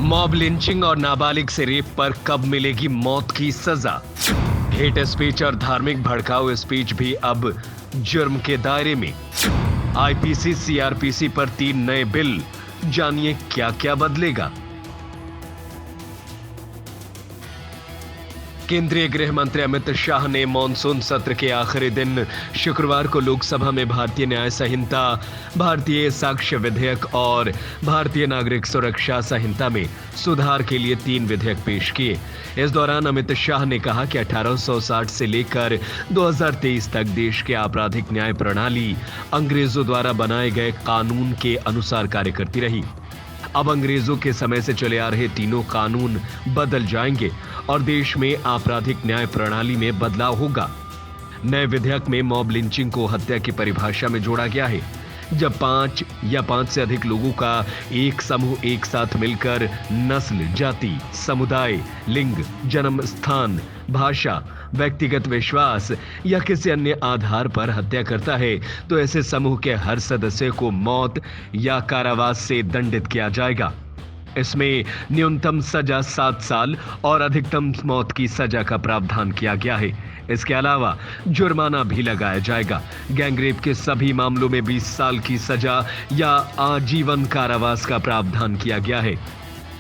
Mob lynching और नाबालिग से रेप पर कब मिलेगी मौत की सजा? हेट स्पीच और धार्मिक भड़काऊ स्पीच भी अब जुर्म के दायरे में। आईपीसी सीआरपीसी पर 3 नए बिल, जानिए क्या क्या बदलेगा। केंद्रीय गृह मंत्री अमित शाह ने मॉनसून सत्र के आखिरी दिन शुक्रवार को लोकसभा में भारतीय न्याय संहिता, भारतीय साक्ष्य विधेयक और भारतीय नागरिक सुरक्षा संहिता में सुधार के लिए 3 विधेयक पेश किए। इस दौरान अमित शाह ने कहा कि 1860 से लेकर 2023 तक देश के आपराधिक न्याय प्रणाली अंग्रेजों द्वारा बनाए गए कानून के अनुसार कार्य करती रही। अब अंग्रेजों के समय से चले आ रहे तीनों कानून बदल जाएंगे और देश में आपराधिक न्याय प्रणाली में बदलाव होगा। नए विधेयक में मॉब लिंचिंग को हत्या की परिभाषा में जोड़ा गया है, जब 5 या 5 से अधिक लोगों का एक समूह एक साथ मिलकर नस्ल, जाति, समुदाय, लिंग, जन्म स्थान, भाषा, व्यक्तिगत विश्वास या किसी अन्य आधार पर हत्या करता है तो ऐसे समूह के हर सदस्य को मौत या कारावास से दंडित किया जाएगा। इसमें न्यूनतम सजा 7 साल और अधिकतम मौत की सजा का प्रावधान किया गया है। इसके अलावा जुर्माना भी लगाया जाएगा। गैंगरेप के सभी मामलों में 20 साल की सजा या आजीवन कारावास का प्रावधान किया गया है।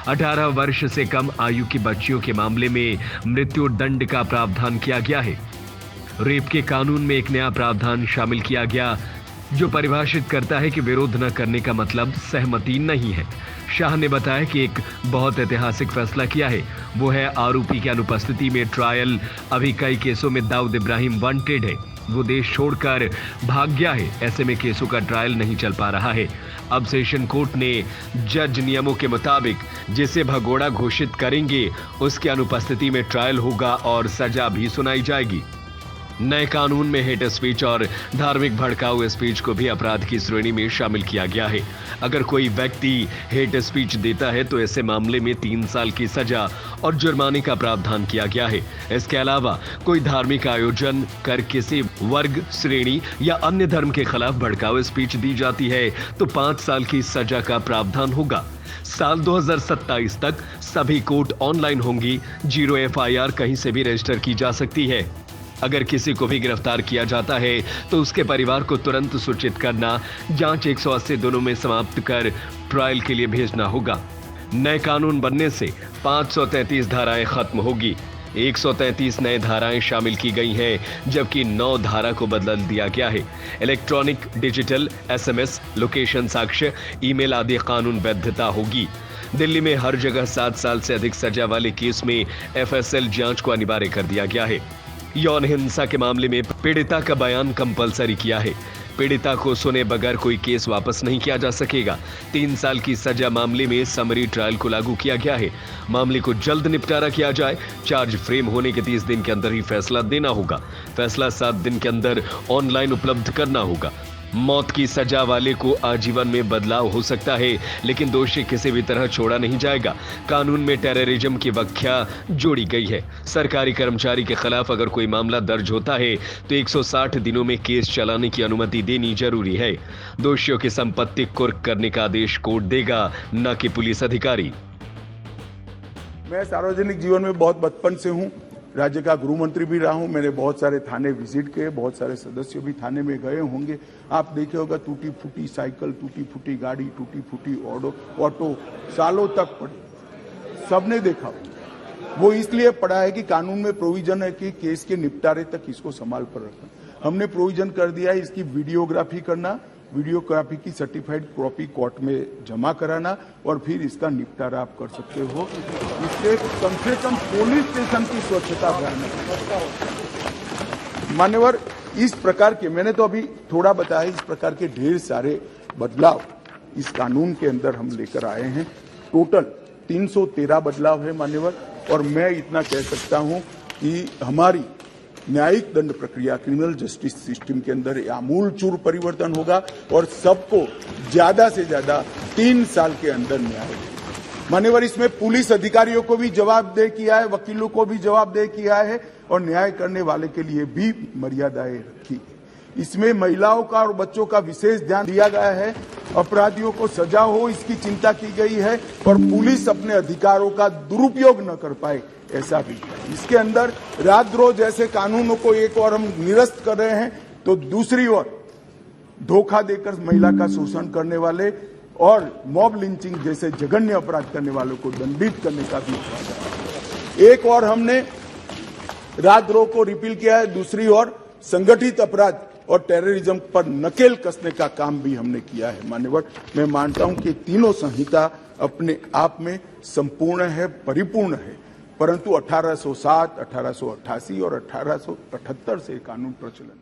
18 वर्ष से कम आयु की बच्चियों के मामले में मृत्यु दंड का प्रावधान किया गया है। रेप के कानून में एक नया प्रावधान शामिल किया गया जो परिभाषित करता है कि विरोध न करने का मतलब सहमति नहीं है। शाह ने बताया कि एक बहुत ऐतिहासिक फैसला किया है, वो है आरोपी की अनुपस्थिति में ट्रायल। अभी कई केसों में दाऊद इब्राहिम वांटेड है, वो देश छोड़कर भाग गया है, ऐसे में केसों का ट्रायल नहीं चल पा रहा है। अब सेशन कोर्ट ने जज नियमों के मुताबिक जिसे भगोड़ा घोषित करेंगे उसकी अनुपस्थिति में ट्रायल होगा और सजा भी सुनाई जाएगी। नए कानून में हेट स्पीच और धार्मिक भड़काऊ स्पीच को भी अपराध की श्रेणी में शामिल किया गया है। अगर कोई व्यक्ति हेट स्पीच देता है तो ऐसे मामले में 3 साल की सजा और जुर्माने का प्रावधान किया गया है। इसके अलावा कोई धार्मिक आयोजन कर किसी वर्ग, श्रेणी या अन्य धर्म के खिलाफ भड़काऊ स्पीच दी जाती है तो 5 साल की सजा का प्रावधान होगा। साल 2027 तक सभी कोर्ट ऑनलाइन होंगी। 0 FIR कहीं से भी रजिस्टर की जा सकती है। अगर किसी को भी गिरफ्तार किया जाता है तो उसके परिवार को तुरंत सूचित करना, जांच 180 दिनों में समाप्त कर ट्रायल के लिए भेजना होगा। नए कानून बनने से 533 धाराएं खत्म होगी। 133 नए धाराएं शामिल की गई हैं, जबकि 9 धारा को बदल दिया गया है। इलेक्ट्रॉनिक, डिजिटल, SMS, लोकेशन साक्ष्य, ईमेल आदि कानून वैधता होगी। दिल्ली में हर जगह 7 साल से अधिक सजा वाले केस में FSL जांच को अनिवार्य कर दिया गया है। यौन हिंसा के मामले में पीड़िता का बयान कंपलसरी किया है। पीड़िता को सुने बगैर कोई केस वापस नहीं किया जा सकेगा। 3 साल की सजा मामले में समरी ट्रायल को लागू किया गया है। मामले को जल्द निपटारा किया जाए। चार्ज फ्रेम होने के 30 दिन के अंदर ही फैसला देना होगा। फैसला 7 दिन के अंदर ऑनलाइन उपलब्ध करना होगा। मौत की सजा वाले को आजीवन में बदलाव हो सकता है, लेकिन दोषी किसी भी तरह छोड़ा नहीं जाएगा। कानून में टेररिज्म की व्याख्या जोड़ी गई है। सरकारी कर्मचारी के खिलाफ अगर कोई मामला दर्ज होता है तो 160 दिनों में केस चलाने की अनुमति देनी जरूरी है। दोषियों की संपत्ति कुर्क करने का आदेश कोर्ट देगा, न कि पुलिस अधिकारी। मैं सार्वजनिक जीवन में बहुत बचपन से हूँ, राज्य का गृह मंत्री भी रहा हूं। मैंने बहुत सारे थाने विजिट किए, बहुत सारे सदस्य भी थाने में गए होंगे। आप देखे होगा टूटी फूटी साइकिल, टूटी फूटी गाड़ी, टूटी फूटी ऑटो सालों तक पड़ी, सबने देखा। वो इसलिए पड़ा है कि कानून में प्रोविजन है कि केस के निपटारे तक इसको संभाल पर रखना। हमने प्रोविजन कर दिया है इसकी वीडियोग्राफी करना, वीडियोग्राफी की सर्टिफाइड कॉपी कोर्ट में जमा कराना और फिर इसका निपटारा आप कर सकते हो। इससे कम से कम पुलिस स्टेशन की स्वच्छता बढ़ाना। मान्यवर, इस प्रकार के, मैंने तो अभी थोड़ा बताया, इस प्रकार के ढेर सारे बदलाव इस कानून के अंदर हम लेकर आए हैं। टोटल 313 बदलाव है मान्यवर, और मैं इतना कह सकता हूं कि हमारी न्यायिक दंड प्रक्रिया, क्रिमिनल जस्टिस सिस्टम के अंदर आमूलचूल परिवर्तन होगा और सबको ज्यादा से ज्यादा 3 साल के अंदर न्याय। मान्यवर, इसमें पुलिस अधिकारियों को भी जवाबदेह किया है, वकीलों को भी जवाबदेह किया है और न्याय करने वाले के लिए भी मर्यादाएं रखी। इसमें महिलाओं का और बच्चों का विशेष ध्यान दिया गया है। अपराधियों को सजा हो इसकी चिंता की गई है और पुलिस अपने अधिकारों का दुरुपयोग न कर पाए ऐसा भी है। इसके अंदर राजद्रोह जैसे कानूनों को एक और हम निरस्त कर रहे हैं तो दूसरी ओर धोखा देकर महिला का शोषण करने वाले और मॉब लिंचिंग जैसे जघन्य अपराध करने वालों को दंडित करने का भी एक और हमने राजद्रोह को रिपील किया है, दूसरी ओर संगठित अपराध और टेररिज्म पर नकेल कसने का काम भी हमने किया है। मान्यवर, मैं मानता हूं कि तीनों संहिता अपने आप में संपूर्ण है, परिपूर्ण है, परंतु 1807, 1888 और 1878 से कानून प्रचलन